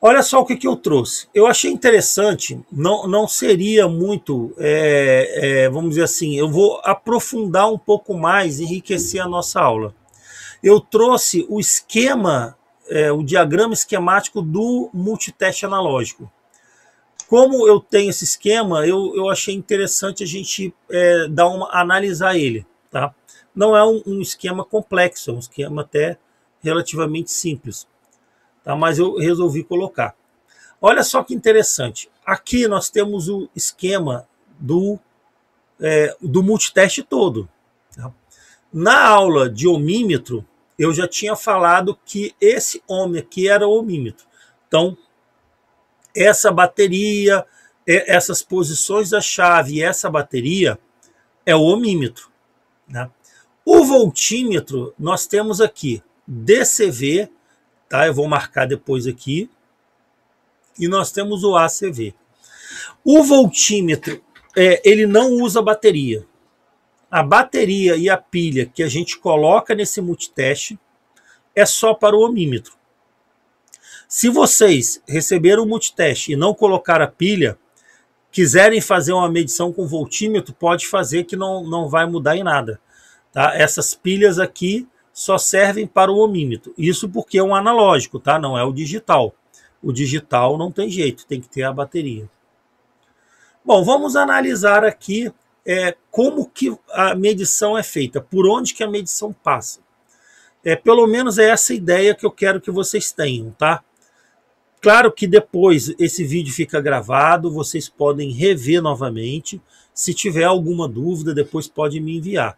Olha só o que eu trouxe. Eu achei interessante, não seria muito, vamos dizer assim, eu vou aprofundar um pouco mais, enriquecer a nossa aula. Eu trouxe o esquema, o diagrama esquemático do multiteste analógico. Como eu tenho esse esquema, eu achei interessante a gente analisar ele. Tá? Não é um esquema complexo, é um esquema até relativamente simples. Tá? Mas eu resolvi colocar. Olha só que interessante. Aqui nós temos o esquema do multiteste todo. Tá? Na aula de ohmímetro, eu já tinha falado que esse ohm aqui era o ohmímetro. Então, essa bateria, essas posições da chave e essa bateria é o ohmímetro. Né? O voltímetro, nós temos aqui DCV, tá? Eu vou marcar depois aqui. E nós temos o ACV. O voltímetro, ele não usa bateria. A bateria e a pilha que a gente coloca nesse multiteste é só para o ohmímetro. Se vocês receberam o multiteste e não colocar a pilha, quiserem fazer uma medição com voltímetro, pode fazer que não vai mudar em nada. Tá? Essas pilhas aqui só servem para o ohmímetro. Isso porque é um analógico, tá? Não é o digital. O digital não tem jeito, tem que ter a bateria. Bom, vamos analisar aqui como que a medição é feita, por onde que a medição passa. Pelo menos é essa ideia que eu quero que vocês tenham, tá? Claro que depois esse vídeo fica gravado, vocês podem rever novamente. Se tiver alguma dúvida, depois pode me enviar.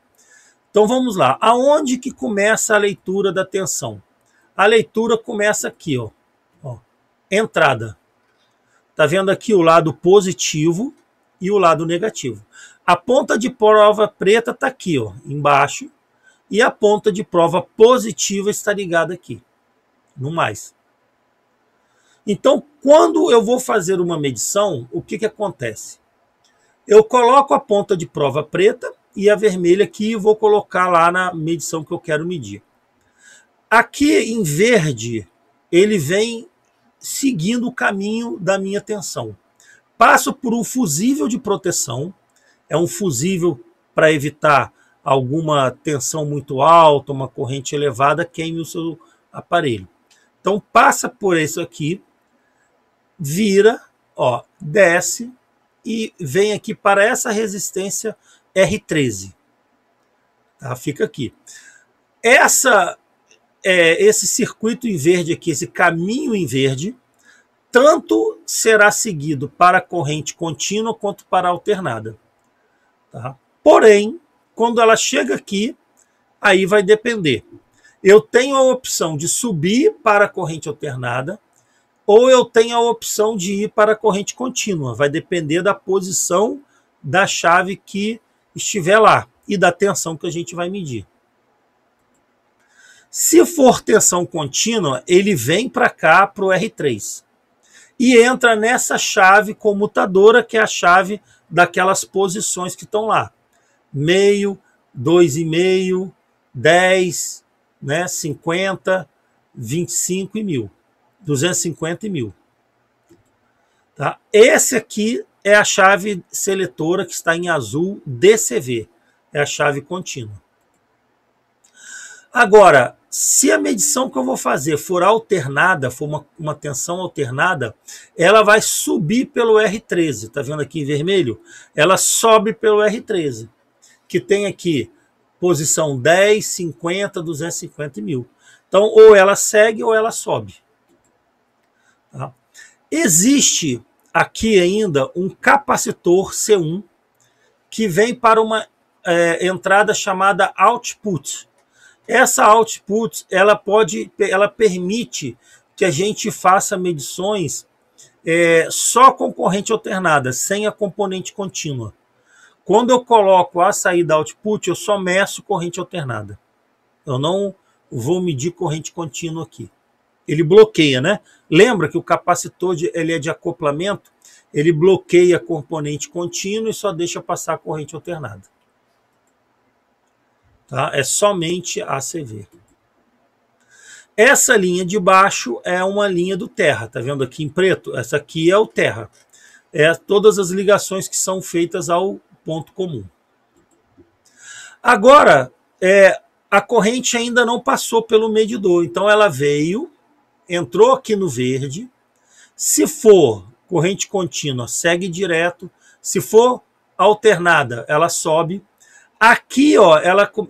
Então vamos lá. Aonde que começa a leitura da tensão? A leitura começa aqui, ó. Entrada. Tá vendo aqui o lado positivo e o lado negativo. A ponta de prova preta está aqui, ó, embaixo, e a ponta de prova positiva está ligada aqui, no mais. Então, quando eu vou fazer uma medição, o que acontece? Eu coloco a ponta de prova preta e a vermelha aqui e vou colocar lá na medição que eu quero medir. Aqui em verde, ele vem seguindo o caminho da minha tensão. Passo por um fusível de proteção, é um fusível para evitar alguma tensão muito alta, uma corrente elevada, queime o seu aparelho. Então passa por isso aqui, vira, ó, desce e vem aqui para essa resistência R13. Tá? Fica aqui. Esse circuito em verde aqui, esse caminho em verde, tanto será seguido para a corrente contínua quanto para a alternada. Tá? Porém, quando ela chega aqui, aí vai depender. Eu tenho a opção de subir para a corrente alternada ou eu tenho a opção de ir para a corrente contínua. Vai depender da posição da chave que estiver lá e da tensão que a gente vai medir. Se for tensão contínua, ele vem para cá, para o R3. E entra nessa chave comutadora, que é a chave daquelas posições que estão lá. Meio, 2,5, 10, né, 50, 25 e 1000. 250 e 1000. Tá? Esse aqui é a chave seletora que está em azul, DCV. É a chave contínua. Agora, se a medição que eu vou fazer for alternada, for uma tensão alternada, ela vai subir pelo R13. Está vendo aqui em vermelho? Ela sobe pelo R13, que tem aqui posição 10, 50, 250 e 1000. Então, ou ela segue ou ela sobe. Tá? Existe aqui ainda um capacitor C1 que vem para uma entrada chamada output. Essa output, ela permite que a gente faça medições só com corrente alternada, sem a componente contínua. Quando eu coloco a saída output, eu só meço corrente alternada. Eu não vou medir corrente contínua aqui. ele bloqueia, né? Lembra que o capacitor ele é de acoplamento, ele bloqueia a componente contínua e só deixa passar a corrente alternada. Tá? É somente ACV. Essa linha de baixo é uma linha do terra, tá vendo aqui em preto? Essa aqui é o terra. É todas as ligações que são feitas ao ponto comum. Agora, a corrente ainda não passou pelo medidor, então ela veio, entrou aqui no verde. Se for corrente contínua, segue direto. Se for alternada, ela sobe. Aqui, ó,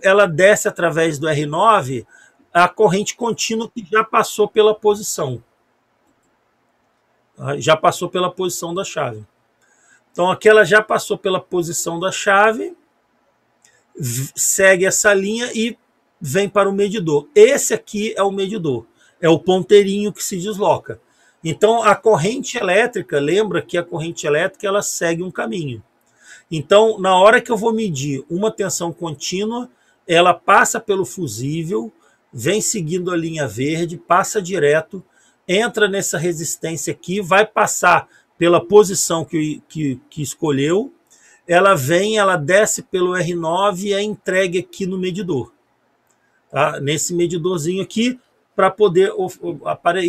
ela desce através do R9 a corrente contínua que já passou pela posição. Já passou pela posição da chave. Então aqui ela já passou pela posição da chave, segue essa linha e vem para o medidor. Esse aqui é o medidor. É o ponteirinho que se desloca. Então a corrente elétrica, lembra que a corrente elétrica ela segue um caminho. Então, na hora que eu vou medir uma tensão contínua, ela passa pelo fusível, vem seguindo a linha verde, passa direto, entra nessa resistência aqui, vai passar pela posição que escolheu, ela vem, ela desce pelo R9 e é entregue aqui no medidor. Tá? Nesse medidorzinho aqui, para poder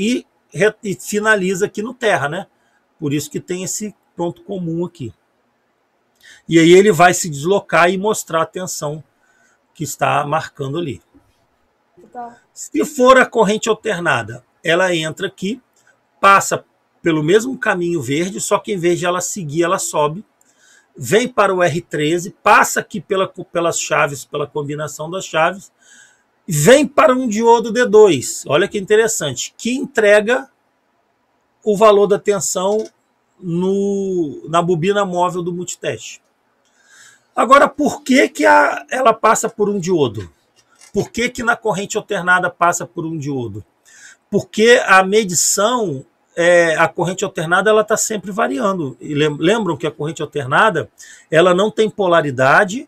e finaliza aqui no terra, né? Por isso que tem esse ponto comum aqui. E aí ele vai se deslocar e mostrar a tensão que está marcando ali. Tá. Se for a corrente alternada, ela entra aqui, passa pelo mesmo caminho verde, só que em vez de ela seguir, ela sobe, vem para o R13, passa aqui pelas chaves, pela combinação das chaves, vem para um diodo D2, olha que interessante, que entrega o valor da tensão na bobina móvel do multiteste. Agora, por que ela passa por um diodo? Por que na corrente alternada passa por um diodo? Porque a medição, a corrente alternada ela está sempre variando. E lembram que a corrente alternada ela não tem polaridade,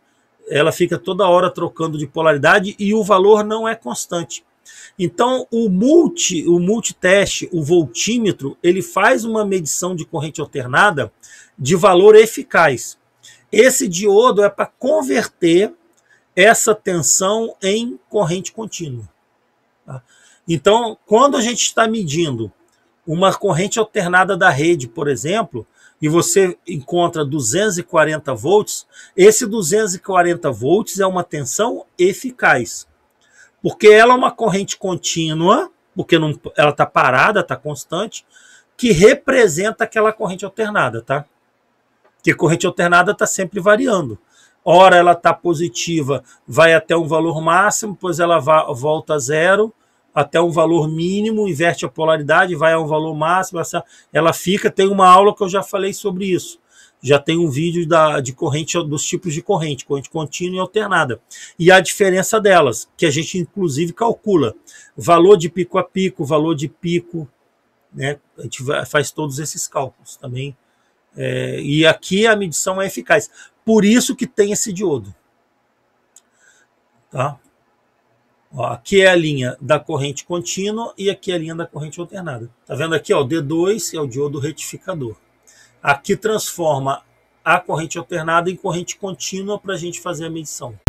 ela fica toda hora trocando de polaridade e o valor não é constante. Então, o multiteste, o voltímetro, ele faz uma medição de corrente alternada de valor eficaz. Esse diodo é para converter essa tensão em corrente contínua. Tá? Então, quando a gente está medindo uma corrente alternada da rede, por exemplo, e você encontra 240 volts, esse 240 volts é uma tensão eficaz. Porque ela é uma corrente contínua, porque ela está parada, está constante, que representa aquela corrente alternada, tá? Porque corrente alternada está sempre variando. Ora ela está positiva, vai até um valor máximo, depois ela volta a zero, até um valor mínimo, inverte a polaridade, vai a um valor máximo, ela fica, tem uma aula que eu já falei sobre isso. Já tem um vídeo de corrente, dos tipos de corrente contínua e alternada. E a diferença delas, que a gente inclusive calcula. Valor de pico a pico, valor de pico, né? A gente faz todos esses cálculos também. E aqui a medição é eficaz. Por isso que tem esse diodo. Tá? Ó, aqui é a linha da corrente contínua e aqui é a linha da corrente alternada. Tá vendo aqui? Ó, o D2 é o diodo retificador. Aqui transforma a corrente alternada em corrente contínua para a gente fazer a medição.